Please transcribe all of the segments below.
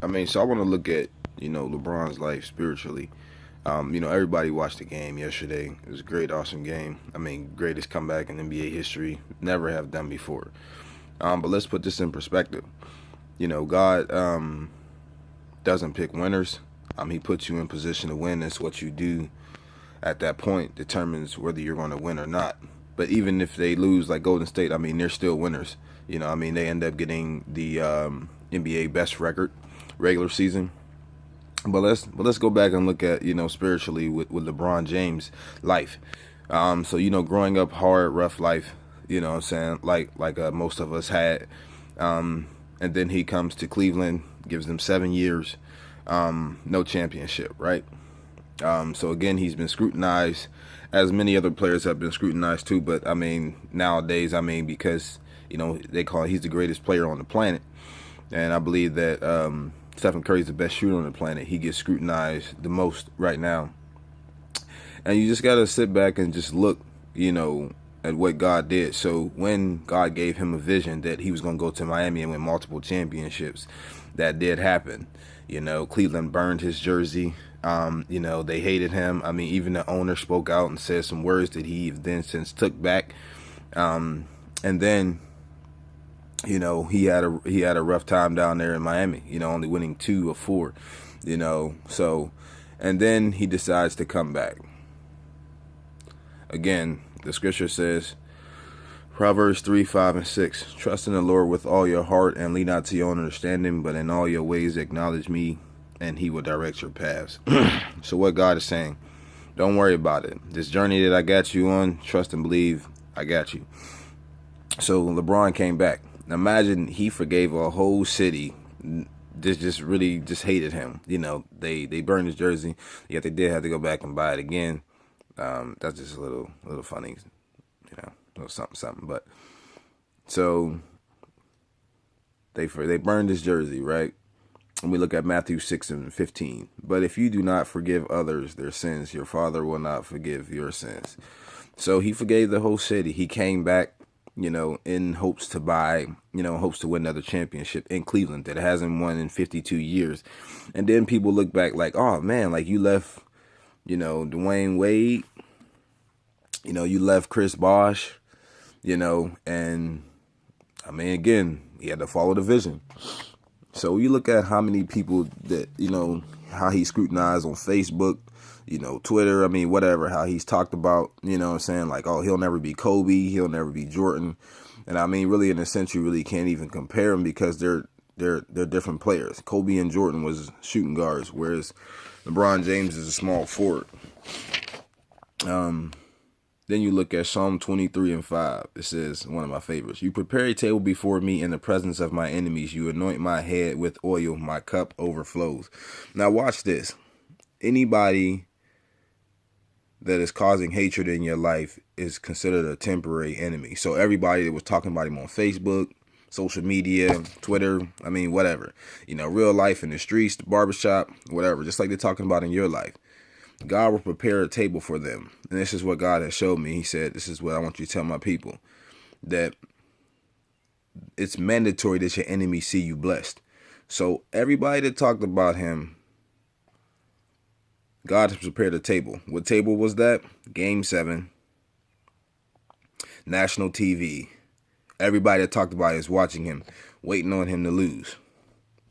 So I want to look at, LeBron's life spiritually. Everybody watched the game yesterday. It was a great, awesome game. Greatest comeback in NBA history. Never have done before. But let's put this in perspective. God doesn't pick winners. He puts you in position to win. It's what you do at that point determines whether you're going to win or not. But even if they lose, like Golden State, they're still winners. They end up getting the NBA best record regular season. But let's go back and look at spiritually with LeBron James' life. Growing up hard, rough life. What I'm saying, like most of us had. And then he comes to Cleveland, gives them 7 years, no championship, right? So again, he's been scrutinized, as many other players have been scrutinized too. But nowadays, because they call it, he's the greatest player on the planet, and I believe that Stephen Curry's the best shooter on the planet. He gets scrutinized the most right now, and you just gotta sit back and just look, at what God did. So when God gave him a vision that he was gonna go to Miami and win multiple championships, that did happen. Cleveland burned his jersey. They hated him. Even the owner spoke out and said some words that he then since took back. And then, he had a rough time down there in Miami. Only winning 2 of 4. So, and then he decides to come back. Again, the scripture says, Proverbs 3:5 and 6. Trust in the Lord with all your heart and lean not to your own understanding, but in all your ways acknowledge me, and he will direct your paths. So what God is saying, don't worry about it. This journey that I got you on, trust and believe, I got you. So LeBron came back. Now imagine he forgave a whole city. Just really just hated him. They burned his jersey, yet they did have to go back and buy it again. That's just a little funny, a little something. But so they burned his jersey, right? And we look at Matthew 6:15. But if you do not forgive others their sins, your Father will not forgive your sins. So he forgave the whole city. He came back, in hopes to hopes to win another championship in Cleveland that hasn't won in 52 years. And then people look back like, oh man, like you left, Dwayne Wade, you left Chris Bosh, and again, he had to follow the vision. So you look at how many people that, how he scrutinized on Facebook, Twitter, whatever, how he's talked about, like, oh, he'll never be Kobe, he'll never be Jordan. And really, in a sense, you really can't even compare them because they're different players. Kobe and Jordan was shooting guards, whereas LeBron James is a small forward. Then you look at Psalm 23:5. It says, one of my favorites, you prepare a table before me in the presence of my enemies. You anoint my head with oil. My cup overflows. Now watch this. Anybody that is causing hatred in your life is considered a temporary enemy. So everybody that was talking about him on Facebook, social media, Twitter, whatever, real life in the streets, the barbershop, whatever, just like they're talking about in your life. God will prepare a table for them. And this is what God has showed me. He said, this is what I want you to tell my people, that it's mandatory that your enemies see you blessed. So everybody that talked about him, God has prepared a table. What table was that? Game 7, national TV. Everybody that talked about it is watching him, waiting on him to lose.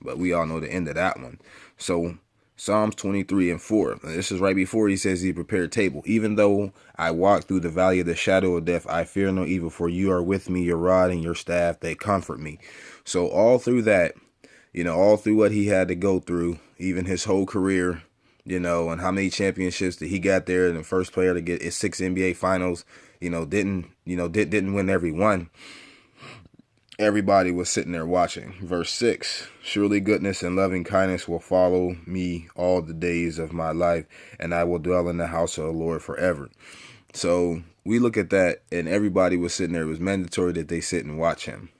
But we all know the end of that one. So Psalms 23:4. This is right before he says he prepared a table. Even though I walk through the valley of the shadow of death, I fear no evil, for you are with me, your rod and your staff, they comfort me. So all through that, all through what he had to go through, even his whole career, and how many championships that he got there, and the first player to get his 6 NBA finals, didn't win every one. Everybody was sitting there watching. Verse 6, surely goodness and loving kindness will follow me all the days of my life, and I will dwell in the house of the Lord forever. So we look at that, and everybody was sitting there. It was mandatory that they sit and watch him,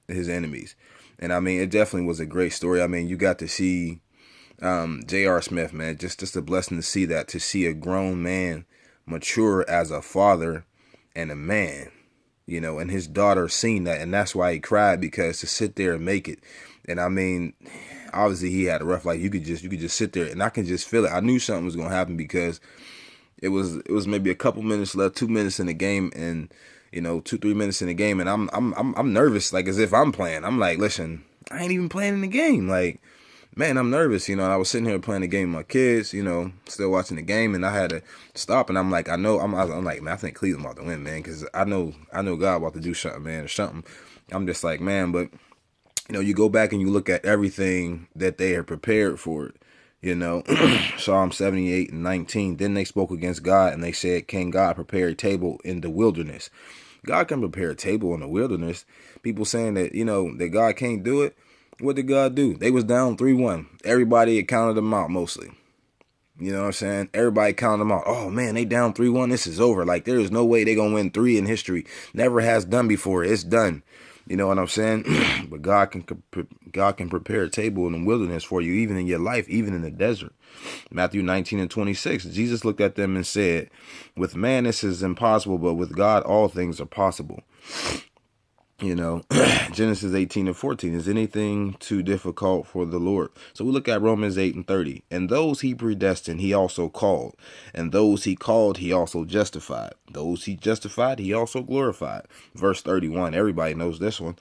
his enemies. And it definitely was a great story. You got to see J.R. Smith, man, just a blessing to see that, to see a grown man mature as a father and a man. And his daughter seen that, and that's why he cried, because to sit there and make it. And obviously he had a rough life. You could just sit there, and I can just feel it. I knew something was gonna happen because it was maybe a couple minutes left, 2 minutes in the game, and 2-3 minutes in the game, and I'm nervous, like as if I'm playing. I'm like, listen, I ain't even playing in the game, like. Man, I'm nervous, and I was sitting here playing the game with my kids, still watching the game, and I had to stop, and I'm like, I'm like, man, I think Cleveland about to win, man, because I know God about to do something, man, or something. I'm just like, man, but, you go back and you look at everything that they are prepared for it, Psalm 78:19, then they spoke against God, and they said, can God prepare a table in the wilderness? God can prepare a table in the wilderness. People saying that, that God can't do it. What did God do? They was down 3-1. Everybody had counted them out mostly. You know what I'm saying? Everybody counted them out. Oh, man, they down 3-1. This is over. Like, there is no way they going to win 3 in history. Never has done before. It's done. You know what I'm saying? But God can prepare a table in the wilderness for you, even in your life, even in the desert. Matthew 19:26. Jesus looked at them and said, with man this is impossible, but with God all things are possible. Genesis 18:14, is anything too difficult for the Lord? So we look at Romans 8:30. And those he predestined, he also called. And those he called, he also justified. Those he justified, he also glorified. Verse 31, everybody knows this one.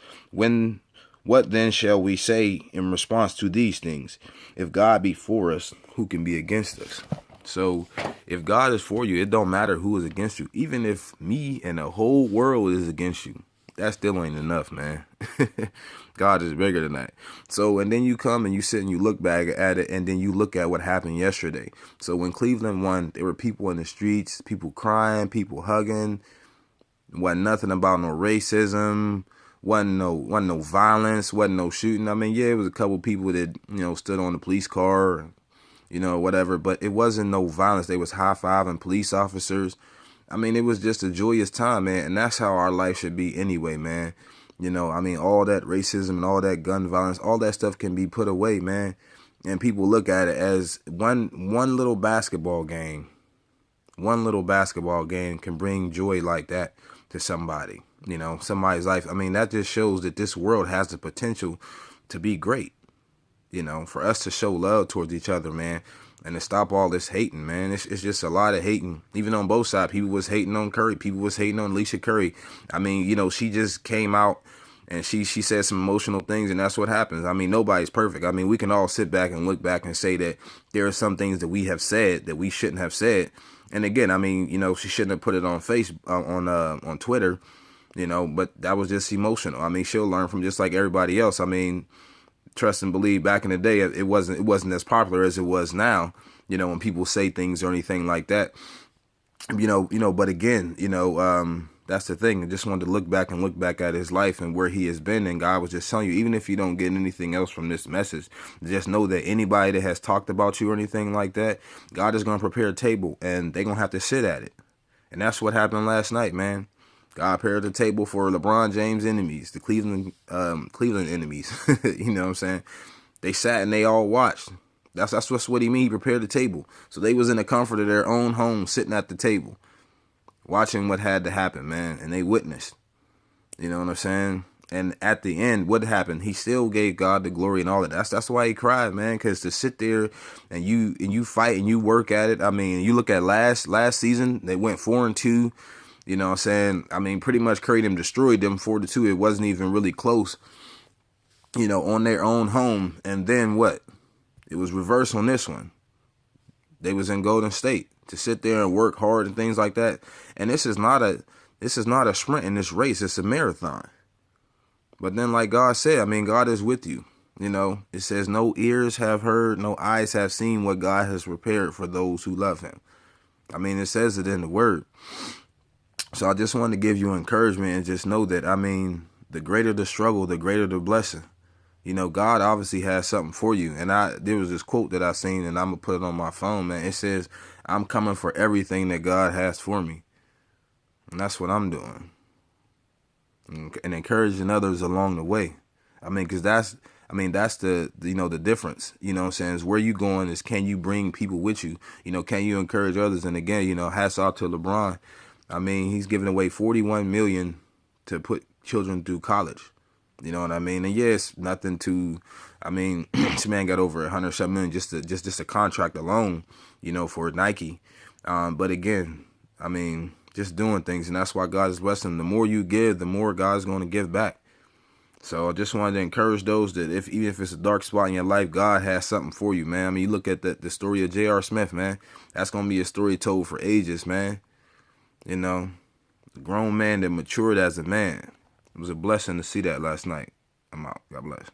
What then shall we say in response to these things? If God be for us, who can be against us? So if God is for you, it don't matter who is against you. Even if me and the whole world is against you, that still ain't enough, man. God is bigger than that. So, and then you come and you sit and you look back at it, and then you look at what happened yesterday. So when Cleveland won, there were people in the streets, people crying, people hugging. Wasn't nothing about no racism. Wasn't no violence. Wasn't no shooting. I mean, yeah, it was a couple people that, stood on the police car, whatever. But it wasn't no violence. They was high-fiving police officers. I mean, it was just a joyous time, man, and that's how our life should be anyway, man. All that racism and all that gun violence, all that stuff can be put away, man. And people look at it as one little basketball game. One little basketball game can bring joy like that to somebody, somebody's life. I mean, that just shows that this world has the potential to be great, for us to show love towards each other, man. And to stop all this hating, man. It's just a lot of hating. Even on both sides. People was hating on Curry. People was hating on Alicia Curry. I mean, she just came out and she said some emotional things, and that's what happens. I mean, nobody's perfect. I mean, we can all sit back and look back and say that there are some things that we have said that we shouldn't have said. And again, I mean, she shouldn't have put it on on Twitter, but that was just emotional. I mean, she'll learn from just like everybody else. I mean, trust and believe, back in the day, it wasn't as popular as it was now, when people say things or anything like that, but again, that's the thing. I just wanted to look back at his life and where he has been. And God was just telling you, even if you don't get anything else from this message, just know that anybody that has talked about you or anything like that, God is going to prepare a table and they're going to have to sit at it. And that's what happened last night, man. God prepared the table for LeBron James' enemies, the Cleveland enemies. You know what I'm saying? They sat and they all watched. That's what he mean. He prepared the table. So they was in the comfort of their own home, sitting at the table, watching what had to happen, man. And they witnessed. You know what I'm saying? And at the end, what happened? He still gave God the glory and all of that. That's why he cried, man. Because to sit there and you fight and you work at it. I mean, you look at last season, they went 4-2. You know what I'm saying? I mean, pretty much Curry them destroyed them 4-2. It wasn't even really close, on their own home. And then what? It was reverse on this one. They was in Golden State to sit there and work hard and things like that. And this is not a sprint in this race. It's a marathon. But then, like God said, I mean, God is with you. It says no ears have heard, no eyes have seen what God has prepared for those who love him. I mean, it says it in the word. So I just wanted to give you encouragement and just know that, I mean, the greater the struggle, the greater the blessing. God obviously has something for you. And there was this quote that I seen, and I'm going to put it on my phone, man. It says, I'm coming for everything that God has for me. And that's what I'm doing. And encouraging others along the way. I mean, because that's the, the difference, what I'm saying, is where you going is, can you bring people with you? Can you encourage others? And again, hats off to LeBron. I mean, he's giving away $41 million to put children through college. You know what I mean? And yes, nothing to. I mean, this man got over 107 million just a contract alone. You know, for Nike. But again, I mean, just doing things, and that's why God is blessing him. The more you give, the more God's going to give back. So I just wanted to encourage those that even if it's a dark spot in your life, God has something for you, man. I mean, you look at the story of J.R. Smith, man. That's gonna be a story told for ages, man. You know, a grown man that matured as a man. It was a blessing to see that last night. I'm out. God bless.